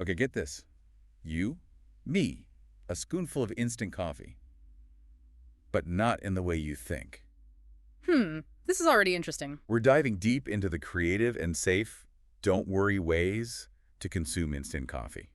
Okay, get this. You, me, a spoonful of instant coffee, but not in the way you think. This is already interesting. We're diving deep into the creative and safe, don't worry ways to consume instant coffee,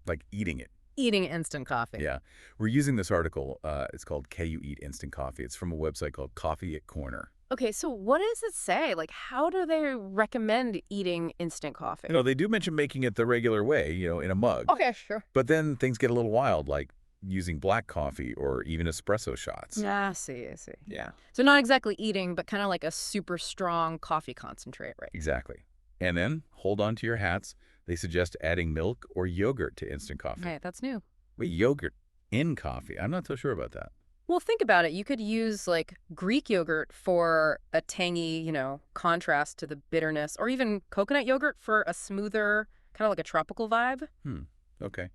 like eating it. Eating instant coffee. Yeah. We're using this article. It's called Can You Eat Instant Coffee? It's from a website called Coffee at Corner. Okay, so what does it say? Like, how do they recommend eating instant coffee? They do mention making it the regular way, in a mug. Okay, sure. But then things get a little wild, like using black coffee or even espresso shots. Ah, I see. Yeah, So not exactly eating, but kind of like a super strong coffee concentrate, right? exactly. And then, hold on to your hats, they suggest adding milk or yogurt to instant coffee. Right, that's new. Wait, yogurt in coffee? I'm not so sure about that. Well, think about it. You could use like Greek yogurt for a tangy, contrast to the bitterness, or even coconut yogurt for a smoother, kind of like a tropical vibe. Okay.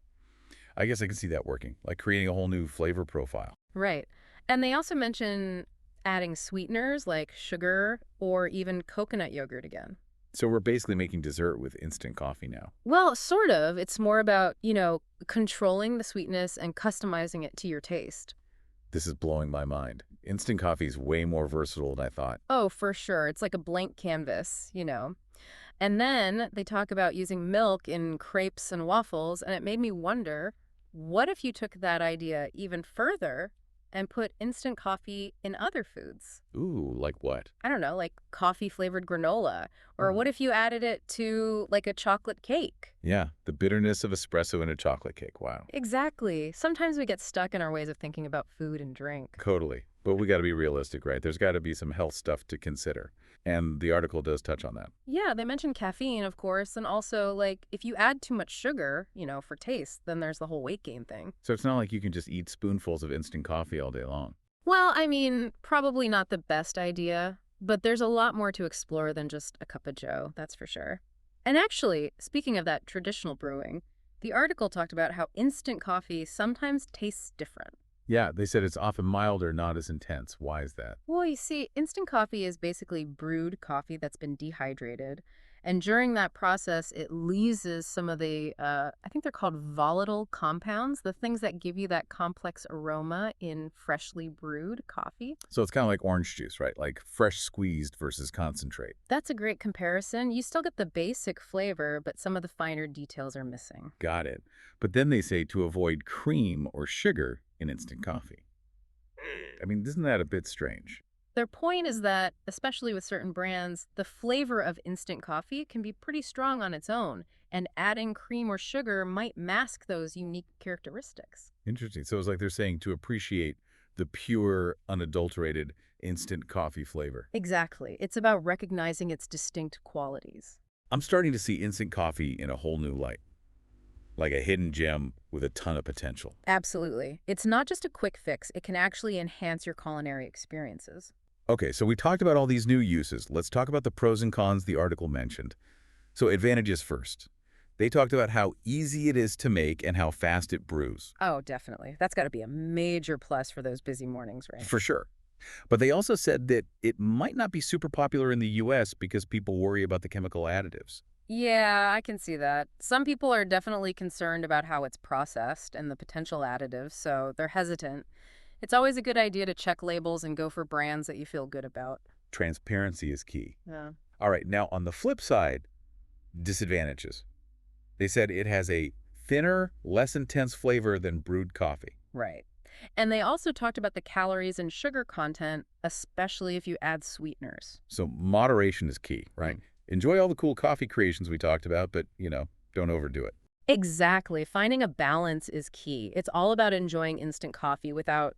I guess I can see that working, like creating a whole new flavor profile. Right. And they also mention adding sweeteners like sugar or even coconut yogurt again. So we're basically making dessert with instant coffee now. Well, sort of. It's more about, controlling the sweetness and customizing it to your taste. This is blowing my mind. Instant coffee is way more versatile than I thought. Oh, for sure. It's like a blank canvas. And then they talk about using milk in crepes and waffles, and it made me wonder, what if you took that idea even further and put instant coffee in other foods? Ooh, like what? I don't know, like coffee-flavored granola. Or what if you added it to, like, a chocolate cake? Yeah, the bitterness of espresso in a chocolate cake. Wow. Exactly. Sometimes we get stuck in our ways of thinking about food and drink. Totally. But we got to be realistic, right? There's got to be some health stuff to consider. And the article does touch on that. Yeah, they mentioned caffeine, of course, and also, like, if you add too much sugar, for taste, then there's the whole weight gain thing. So it's not like you can just eat spoonfuls of instant coffee all day long. Well, I mean, probably not the best idea, but there's a lot more to explore than just a cup of joe, that's for sure. And actually, speaking of that traditional brewing, the article talked about how instant coffee sometimes tastes different. Yeah, they said it's often milder, not as intense. Why is that? Well, you see, instant coffee is basically brewed coffee that's been dehydrated. And during that process, it loses some of the, I think they're called volatile compounds, the things that give you that complex aroma in freshly brewed coffee. So it's kind of like orange juice, right? Like fresh squeezed versus concentrate. That's a great comparison. You still get the basic flavor, but some of the finer details are missing. Got it. But then they say to avoid cream or sugar in instant coffee. I mean, isn't that a bit strange? Their point is that, especially with certain brands, the flavor of instant coffee can be pretty strong on its own, and adding cream or sugar might mask those unique characteristics. Interesting. So it's like they're saying to appreciate the pure, unadulterated instant coffee flavor. Exactly. It's about recognizing its distinct qualities. I'm starting to see instant coffee in a whole new light, like a hidden gem with a ton of potential. Absolutely. It's not just a quick fix, it can actually enhance your culinary experiences. Okay, so we talked about all these new uses. Let's talk about the pros and cons the article mentioned. So advantages first. They talked about how easy it is to make and how fast it brews. Oh, definitely. That's got to be a major plus for those busy mornings, right? For sure. But they also said that it might not be super popular in the US because people worry about the chemical additives. Yeah, I can see that. Some people are definitely concerned about how it's processed and the potential additives, so they're hesitant. It's always a good idea to check labels and go for brands that you feel good about. Transparency is key. Yeah. All right, now on the flip side, disadvantages. They said it has a thinner, less intense flavor than brewed coffee. Right. And they also talked about the calories and sugar content, especially if you add sweeteners. So moderation is key, right? Enjoy all the cool coffee creations we talked about, but, don't overdo it. Exactly. Finding a balance is key. It's all about enjoying instant coffee without,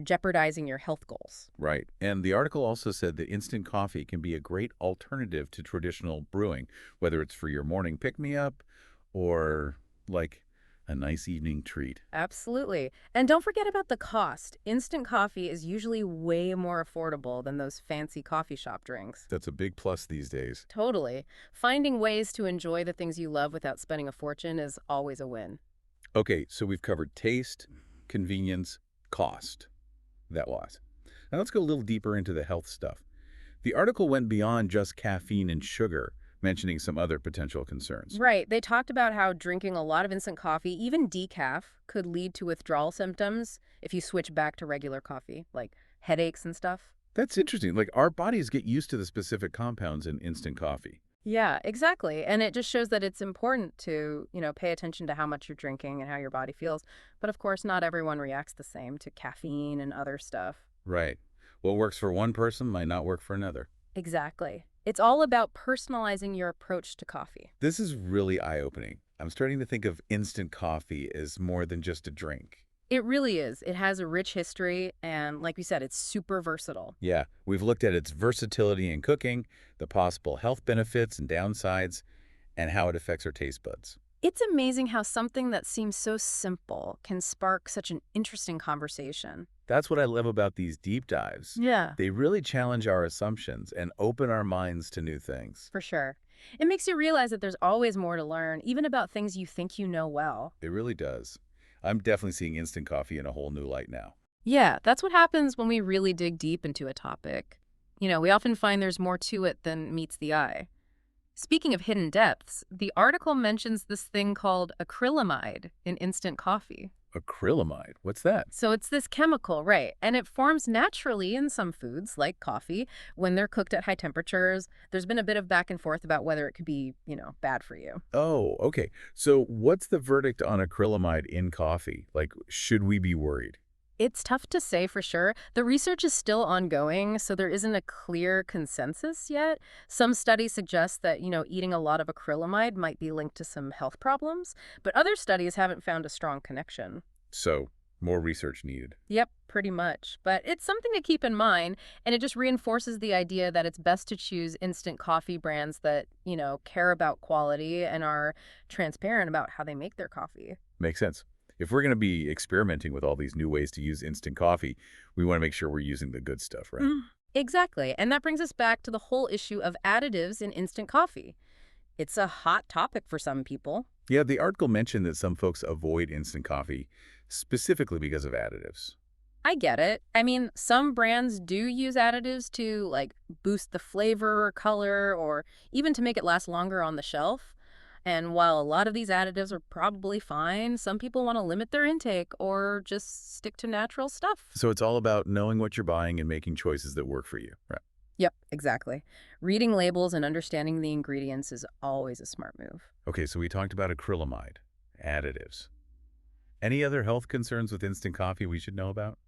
jeopardizing your health goals. Right. And the article also said that instant coffee can be a great alternative to traditional brewing, whether it's for your morning pick-me-up or, like, a nice evening treat. Absolutely. And don't forget about the cost. Instant coffee is usually way more affordable than those fancy coffee shop drinks. That's a big plus these days. Totally. Finding ways to enjoy the things you love without spending a fortune is always a win. Okay, so we've covered taste, convenience, cost. That was. Now let's go a little deeper into the health stuff. The article went beyond just caffeine and sugar mentioning some other potential concerns. Right. They talked about how drinking a lot of instant coffee, even decaf, could lead to withdrawal symptoms if you switch back to regular coffee, like headaches and stuff. That's interesting. Like, our bodies get used to the specific compounds in instant coffee. Yeah, exactly. And it just shows that it's important to, pay attention to how much you're drinking and how your body feels. But of course, not everyone reacts the same to caffeine and other stuff. Right. What works for one person might not work for another. Exactly. It's all about personalizing your approach to coffee. This is really eye-opening. I'm starting to think of instant coffee as more than just a drink. It really is. It has a rich history, and like we said, it's super versatile. Yeah, we've looked at its versatility in cooking, the possible health benefits and downsides, and how it affects our taste buds. It's amazing how something that seems so simple can spark such an interesting conversation. That's what I love about these deep dives. Yeah, They really challenge our assumptions and open our minds to new things. for sure. It makes you realize that there's always more to learn, even about things you think you know well. It really does. I'm definitely seeing instant coffee in a whole new light now. Yeah, that's what happens when we really dig deep into a topic. We often find there's more to it than meets the eye. Speaking of hidden depths, the article mentions this thing called acrylamide in instant coffee. Acrylamide, what's that? So it's this chemical, right? And it forms naturally in some foods, like coffee, when they're cooked at high temperatures. There's been a bit of back and forth about whether it could be, bad for you. Oh, okay. So what's the verdict on acrylamide in coffee? Like, should we be worried? It's tough to say for sure. The research is still ongoing, so there isn't a clear consensus yet. Some studies suggest that, eating a lot of acrylamide might be linked to some health problems, but other studies haven't found a strong connection. So, more research needed. Yep, pretty much. But it's something to keep in mind, and it just reinforces the idea that it's best to choose instant coffee brands that, care about quality and are transparent about how they make their coffee. Makes sense. If we're going to be experimenting with all these new ways to use instant coffee, we want to make sure we're using the good stuff, right? Exactly. And that brings us back to the whole issue of additives in instant coffee. It's a hot topic for some people. Yeah, the article mentioned that some folks avoid instant coffee specifically because of additives. I get it. I mean, some brands do use additives to boost the flavor or color or even to make it last longer on the shelf. And while a lot of these additives are probably fine, some people want to limit their intake or just stick to natural stuff. So it's all about knowing what you're buying and making choices that work for you, right? Yep, exactly. Reading labels and understanding the ingredients is always a smart move. Okay, so we talked about acrylamide, additives. Any other health concerns with instant coffee we should know about?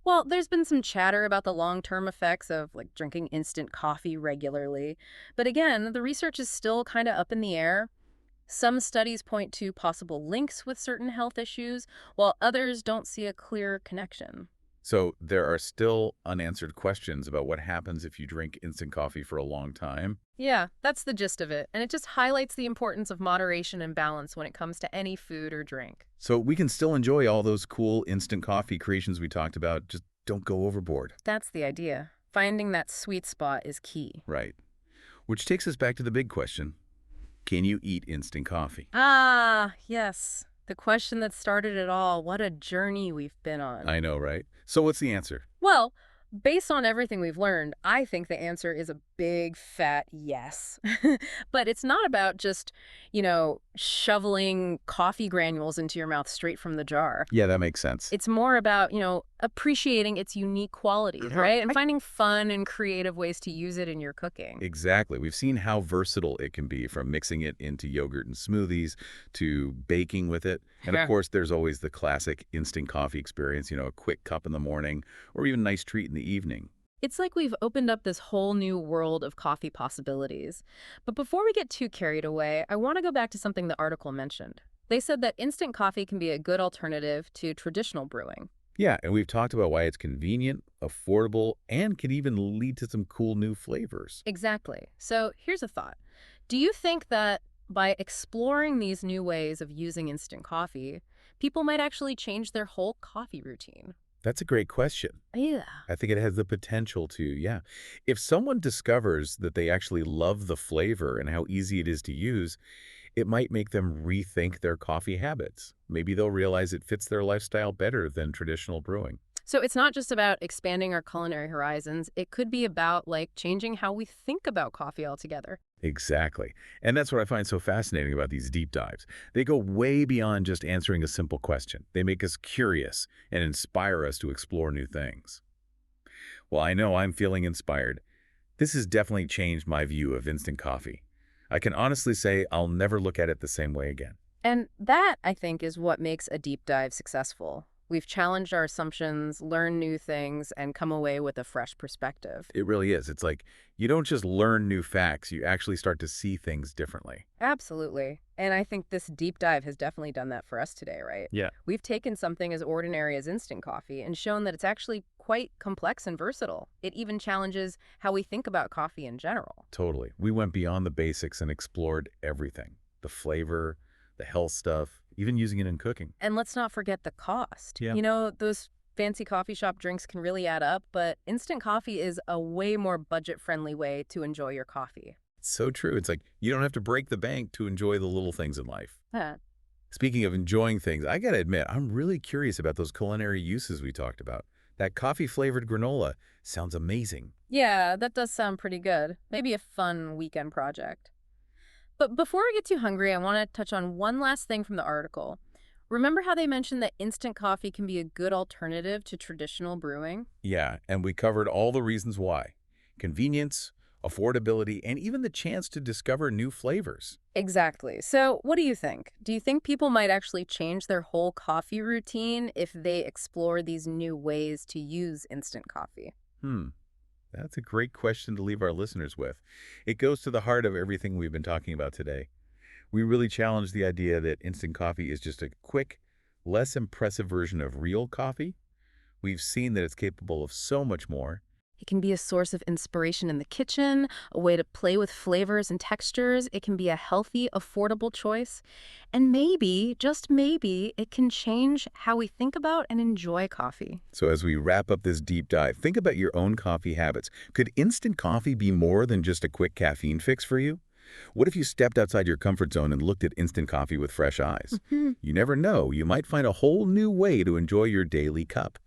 Well, there's been some chatter about the long-term effects of drinking instant coffee regularly. But again, the research is still kind of up in the air. Some studies point to possible links with certain health issues, while others don't see a clear connection. So there are still unanswered questions about what happens if you drink instant coffee for a long time. Yeah, that's the gist of it. And it just highlights the importance of moderation and balance when it comes to any food or drink. So we can still enjoy all those cool instant coffee creations we talked about, just don't go overboard. That's the idea. Finding that sweet spot is key. Right. Which takes us back to the big question. Can you eat instant coffee? Ah, yes. The question that started it all. What a journey we've been on. I know, right? So what's the answer? Well, based on everything we've learned, I think the answer is a big fat yes. But it's not about just, shoveling coffee granules into your mouth straight from the jar. Yeah, that makes sense. It's more about, appreciating its unique qualities, right? And finding fun and creative ways to use it in your cooking. Exactly. We've seen how versatile it can be, from mixing it into yogurt and smoothies to baking with it. And of course, there's always the classic instant coffee experience, a quick cup in the morning or even a nice treat in the evening. It's like we've opened up this whole new world of coffee possibilities. But before we get too carried away, I want to go back to something the article mentioned. They said that instant coffee can be a good alternative to traditional brewing. Yeah, and we've talked about why it's convenient, affordable, and can even lead to some cool new flavors. Exactly. So here's a thought. Do you think that by exploring these new ways of using instant coffee, people might actually change their whole coffee routine? That's a great question. Yeah. I think it has the potential to, yeah. If someone discovers that they actually love the flavor and how easy it is to use, it might make them rethink their coffee habits. Maybe they'll realize it fits their lifestyle better than traditional brewing. So it's not just about expanding our culinary horizons. It could be about, like, changing how we think about coffee altogether. Exactly. And that's what I find so fascinating about these deep dives. They go way beyond just answering a simple question. They make us curious and inspire us to explore new things. Well, I know I'm feeling inspired. This has definitely changed my view of instant coffee. I can honestly say I'll never look at it the same way again. And that, I think, is what makes a deep dive successful. We've challenged our assumptions, learned new things, and come away with a fresh perspective. It really is. It's like you don't just learn new facts, you actually start to see things differently. Absolutely. And I think this deep dive has definitely done that for us today, right? Yeah. We've taken something as ordinary as instant coffee and shown that it's actually quite complex and versatile. It even challenges how we think about coffee in general. Totally. We went beyond the basics and explored everything. The flavor, the health stuff, even using it in cooking. And let's not forget the cost. Yeah. Those fancy coffee shop drinks can really add up, but instant coffee is a way more budget-friendly way to enjoy your coffee. It's so true. It's like you don't have to break the bank to enjoy the little things in life. Huh. Speaking of enjoying things, I gotta admit, I'm really curious about those culinary uses we talked about. That coffee-flavored granola sounds amazing. Yeah, that does sound pretty good. Maybe a fun weekend project. But before I get too hungry, I want to touch on one last thing from the article. Remember how they mentioned that instant coffee can be a good alternative to traditional brewing? Yeah, and we covered all the reasons why. Convenience, affordability, and even the chance to discover new flavors. Exactly. So, what do you think? Do you think people might actually change their whole coffee routine if they explore these new ways to use instant coffee? Hmm, that's a great question to leave our listeners with. It goes to the heart of everything we've been talking about today. We really challenge the idea that instant coffee is just a quick, less impressive version of real coffee. We've seen that it's capable of so much more. It can be a source of inspiration in the kitchen, a way to play with flavors and textures. It can be a healthy, affordable choice. And maybe, just maybe, it can change how we think about and enjoy coffee. So as we wrap up this deep dive, think about your own coffee habits. Could instant coffee be more than just a quick caffeine fix for you? What if you stepped outside your comfort zone and looked at instant coffee with fresh eyes? Mhm. You never know, you might find a whole new way to enjoy your daily cup.